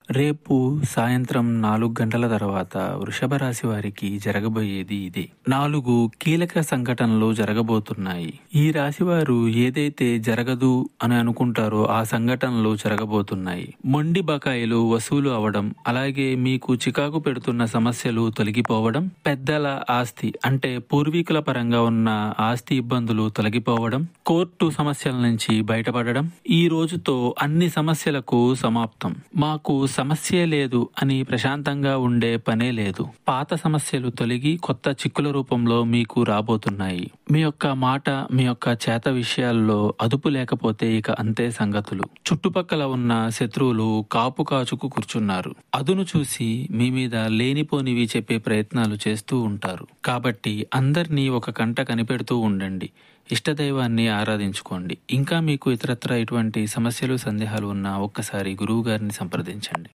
రేపు సాయంత్రం 4 గంటల తర్వాత వృషభ రాశి వారికి జరగబోయేది ఇదే. 4 కీలక సంఘటనలు జరగబోతున్నాయి. ఈ రాశి వారు ఏదైతే జరగదు అని అనుకుంటారో ఆ సంఘటనలు జరగబోతున్నాయి. మొండి బకాయిలు వసూలు అవడం, అలాగే మీకు చికాకు పెడుతున్న సమస్యలు తొలగిపోవడం, పెద్దల ఆస్తి అంటే పూర్వీకుల పరంగా ఉన్న ఆస్తి ఇబ్బందులు తొలగిపోవడం, కోర్టు సమస్యల నుంచి బయటపడడం. ఈ రోజుతో అన్ని సమస్యలకు సమాప్తం. మాకు సమస్యే లేదు అని ప్రశాంతంగా ఉండే పనే లేదు. పాత సమస్యలు తొలగి కొత్త చిక్కుల రూపంలో మీకు రాబోతున్నాయి. మీ యొక్క మాట, మీ యొక్క చేత విషయాల్లో అదుపు లేకపోతే ఇక అంతే సంగతులు. చుట్టుపక్కల ఉన్న శత్రువులు కాపు కాచుకు కూర్చున్నారు. అదును చూసి మీ మీద లేనిపోనివి చెప్పే ప్రయత్నాలు చేస్తూ ఉంటారు. కాబట్టి అందరినీ ఒక కంట కనిపెడుతూ ఉండండి. ఇష్టదైవాన్ని ఆరాధించుకోండి. ఇంకా మీకు ఇతరత్ర ఇటువంటి సమస్యలు, సందేహాలు ఉన్నా ఒక్కసారి గురువు గారిని సంప్రదించండి.